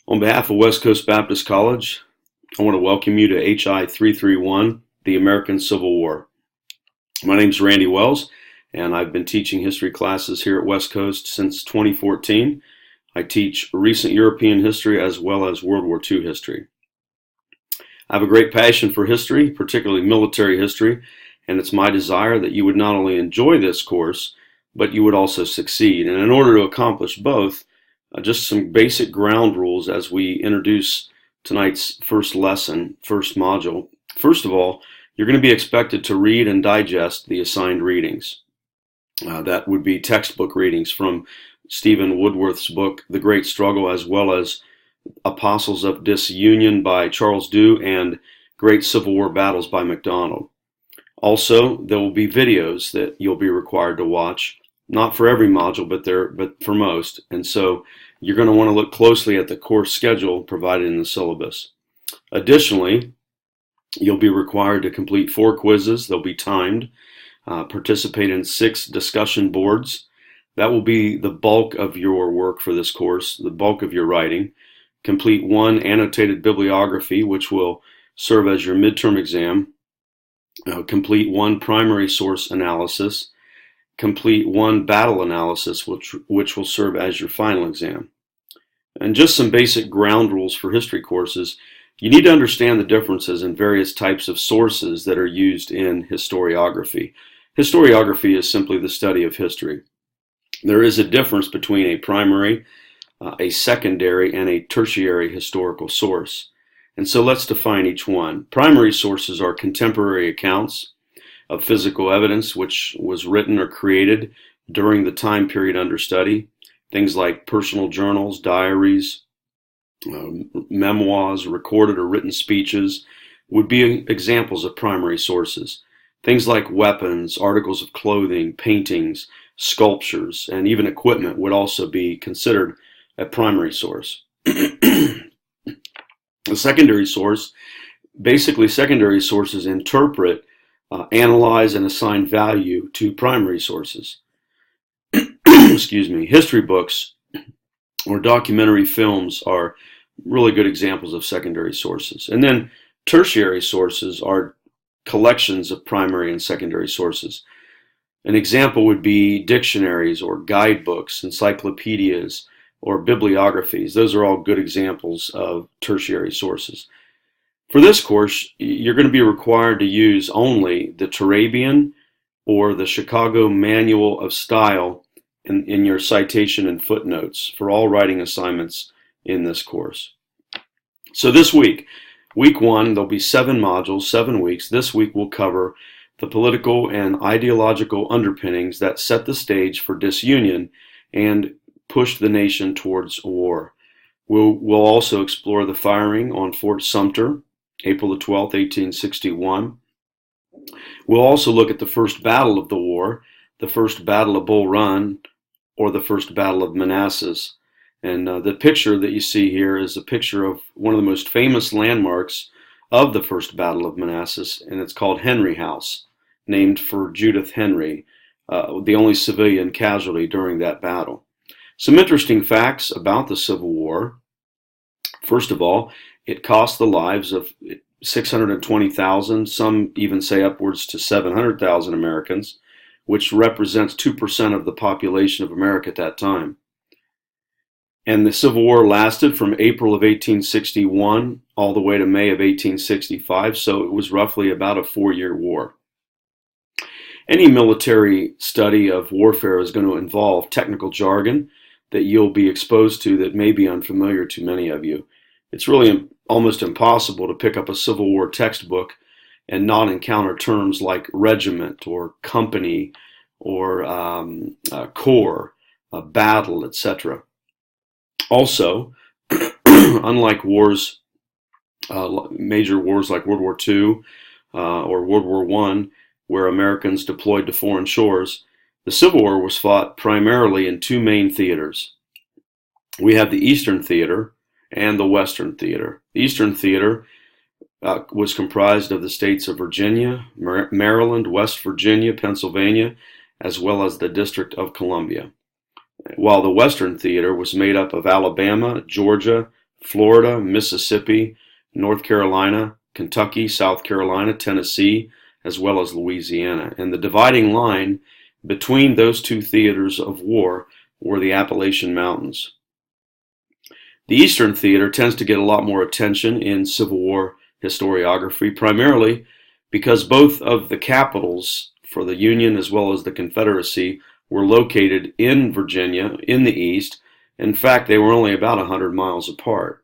On behalf of West Coast Baptist College, I want to welcome you to HI 331, the American Civil War. My name is Randy Wells, and I've been teaching history classes here at West Coast since 2014. I teach recent European history as well as World War II history. I have a great passion for history, particularly military history, and it's my desire that you would not only enjoy this course, but you would also succeed. And in order to accomplish both, just some basic ground rules as we introduce tonight's first lesson, first module. First of all, you're going to be expected to read and digest the assigned readings. That would be textbook readings from Stephen Woodworth's book, The Great Struggle, as well as Apostles of Disunion by Charles Dew and Great Civil War Battles by MacDonald. Also, there will be videos that you'll be required to watch, not for every module, but for most. And so you're going to want to look closely at the course schedule provided in the syllabus. Additionally, you'll be required to complete 4 quizzes. They'll be timed. Participate in 6 discussion boards. That will be the bulk of your work for this course, the bulk of your writing. Complete 1 annotated bibliography, which will serve as your midterm exam. Complete 1 primary source analysis. Complete 1 battle analysis, which will serve as your final exam. And just some basic ground rules for history courses. You need to understand the differences in various types of sources that are used in historiography. Historiography is simply the study of history. There is a difference between a primary, a secondary, and a tertiary historical source. And so let's define each one. Primary sources are contemporary accounts of physical evidence which was written or created during the time period under study. Things like personal journals, diaries, memoirs, recorded or written speeches would be examples of primary sources. Things like weapons, articles of clothing, paintings, sculptures, and even equipment would also be considered a primary source. A secondary source, basically secondary sources interpret, analyze, and assign value to primary sources. Excuse me. History books or documentary films are really good examples of secondary sources. And then tertiary sources are collections of primary and secondary sources. An example would be dictionaries or guidebooks, encyclopedias, or bibliographies. Those are all good examples of tertiary sources. For this course, you're going to be required to use only the Turabian or the Chicago Manual of Style in your citation and footnotes for all writing assignments in this course. So this week 1, there'll be 7 modules, 7 weeks. This week we'll cover the political and ideological underpinnings that set the stage for disunion and pushed the nation towards war. We'll also explore the firing on Fort Sumter, April the 12th, 1861. We'll also look at the first battle of the war, the first battle of Bull Run, or the first battle of Manassas. And the picture that you see here is a picture of one of the most famous landmarks of the first battle of Manassas, and it's called Henry House, named for Judith Henry, the only civilian casualty during that battle. Some interesting facts about the Civil War. First of all, it cost the lives of 620,000, some even say upwards to 700,000 Americans, which represents 2% of the population of America at that time. And the Civil War lasted from April of 1861 all the way to May of 1865, so it was roughly about a 4-year war. Any military study of warfare is going to involve technical jargon that you'll be exposed to that may be unfamiliar to many of you. It's really almost impossible to pick up a Civil War textbook and not encounter terms like regiment or company or corps, battle, etc. Also, unlike wars, major wars like World War II or World War I, where Americans deployed to foreign shores, the Civil War was fought primarily in 2 main theaters. We have the Eastern Theater and the Western Theater. The Eastern Theater was comprised of the states of Virginia, Maryland, West Virginia, Pennsylvania, as well as the District of Columbia, while the Western Theater was made up of Alabama, Georgia, Florida, Mississippi, North Carolina, Kentucky, South Carolina, Tennessee, as well as Louisiana. And the dividing line between those two theaters of war were the Appalachian Mountains. The Eastern Theater tends to get a lot more attention in Civil War historiography, primarily because both of the capitals for the Union as well as the Confederacy were located in Virginia, in the East. In fact, they were only about 100 miles apart.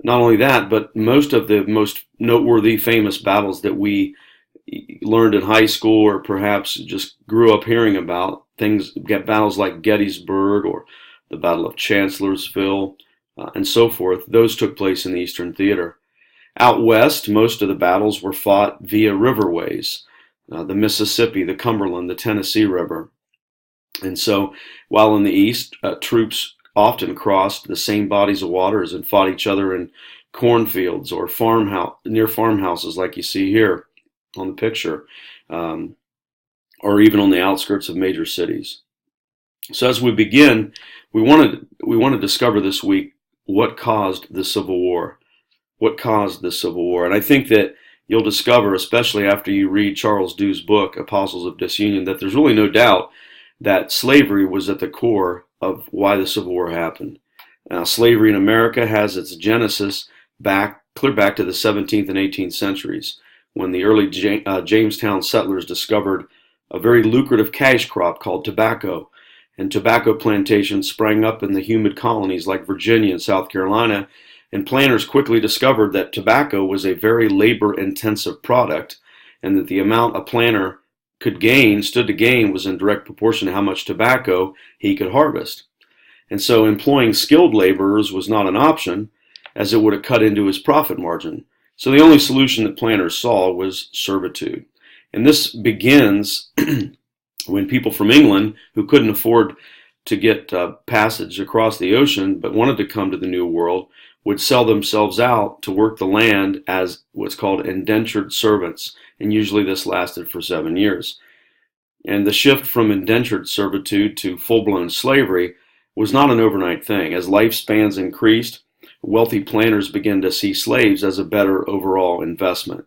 Not only that, but most of the most noteworthy, famous battles that we learned in high school or perhaps just grew up hearing about, battles like Gettysburg or the Battle of Chancellorsville, and so forth, those took place in the Eastern Theater. Out west, most of the battles were fought via riverways, the Mississippi, the Cumberland, the Tennessee River. And so, while in the East, troops often crossed the same bodies of waters and fought each other in cornfields or near farmhouses like you see here on the picture, or even on the outskirts of major cities. So as we begin, we want to discover this week what caused the Civil War. What caused the Civil War? And I think that you'll discover, especially after you read Charles Dew's book, Apostles of Disunion, that there's really no doubt that slavery was at the core of why the Civil War happened. Now, slavery in America has its genesis clear back to the 17th and 18th centuries, when the early Jamestown settlers discovered a very lucrative cash crop called tobacco. And tobacco plantations sprang up in the humid colonies like Virginia and South Carolina, and planters quickly discovered that tobacco was a very labor-intensive product, and that the amount a planter stood to gain was in direct proportion to how much tobacco he could harvest. And so employing skilled laborers was not an option, as it would have cut into his profit margin. So the only solution that planters saw was servitude. And this begins when people from England, who couldn't afford to get passage across the ocean but wanted to come to the New World, would sell themselves out to work the land as what's called indentured servants, and usually this lasted for 7 years. And the shift from indentured servitude to full-blown slavery was not an overnight thing. As lifespans increased, wealthy planters began to see slaves as a better overall investment.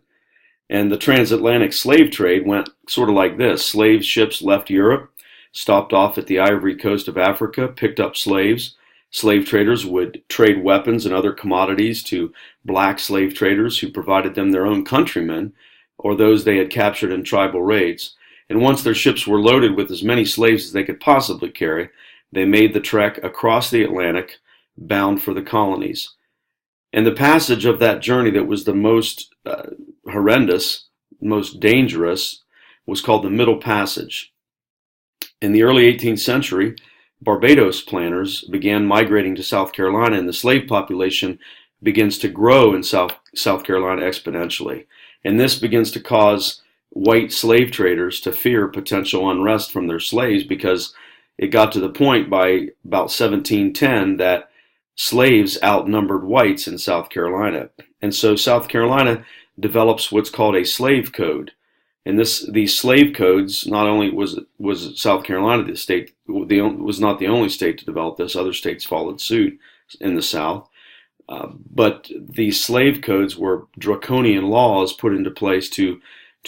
And the transatlantic slave trade went sort of like this. Slave ships left Europe, stopped off at the Ivory Coast of Africa, picked up slaves. Slave traders would trade weapons and other commodities to black slave traders who provided them their own countrymen or those they had captured in tribal raids. And once their ships were loaded with as many slaves as they could possibly carry, they made the trek across the Atlantic, bound for the colonies. And the passage of that journey that was the most horrendous, most dangerous, was called the Middle Passage. In the early 18th century, Barbados planters began migrating to South Carolina, and the slave population begins to grow in South Carolina exponentially. And this begins to cause white slave traders to fear potential unrest from their slaves, because it got to the point by about 1710 that slaves outnumbered whites in South Carolina. And so South Carolina develops what's called a slave code. And these slave codes, not only was South Carolina was not the only state to develop this, other states followed suit in the South. But these slave codes were draconian laws put into place to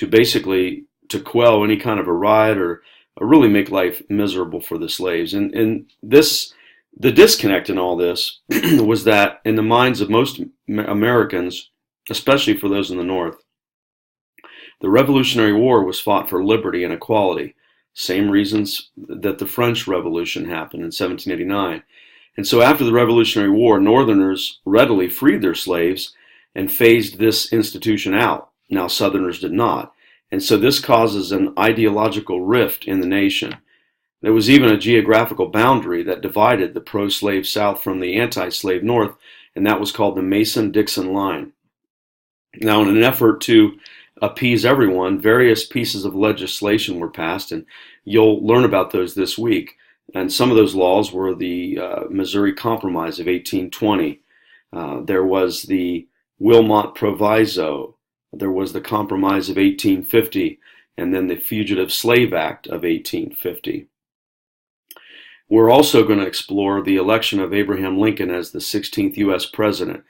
basically to quell any kind of a riot or really make life miserable for the slaves. And the disconnect in all this was that in the minds of most Americans, especially for those in the North, the Revolutionary War was fought for liberty and equality, same reasons that the French Revolution happened in 1789. And so after the Revolutionary War, Northerners readily freed their slaves and phased this institution out. Now Southerners did not. And so this causes an ideological rift in the nation. There was even a geographical boundary that divided the pro-slave South from the anti-slave North, and that was called the Mason-Dixon Line. Now, in an effort to appease everyone, various pieces of legislation were passed, and you'll learn about those this week. And some of those laws were the Missouri Compromise of 1820. There was the Wilmot Proviso. There was the Compromise of 1850, and then the Fugitive Slave Act of 1850. We're also going to explore the election of Abraham Lincoln as the 16th U.S. president.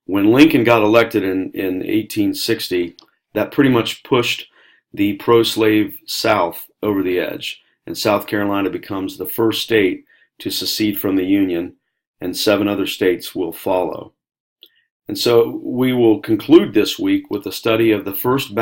When Lincoln got elected in 1860, that pretty much pushed the pro-slave South over the edge, and South Carolina becomes the first state to secede from the Union, and 7 other states will follow. And so we will conclude this week with a study of the first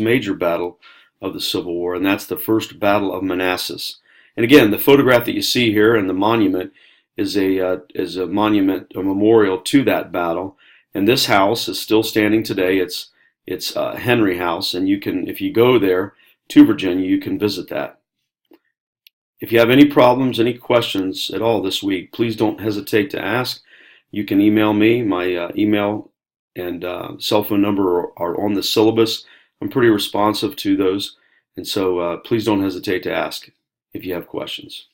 major battle of the Civil War, and that's the First Battle of Manassas. And again, the photograph that you see here and the monument is a monument, a memorial to that battle. And this house is still standing today. It's Henry House, and you can, if you go there to Virginia, you can visit that. If you have any problems, any questions at all this week, please don't hesitate to ask. You can email me. My email and cell phone number are on the syllabus. I'm pretty responsive to those, and so please don't hesitate to ask if you have questions.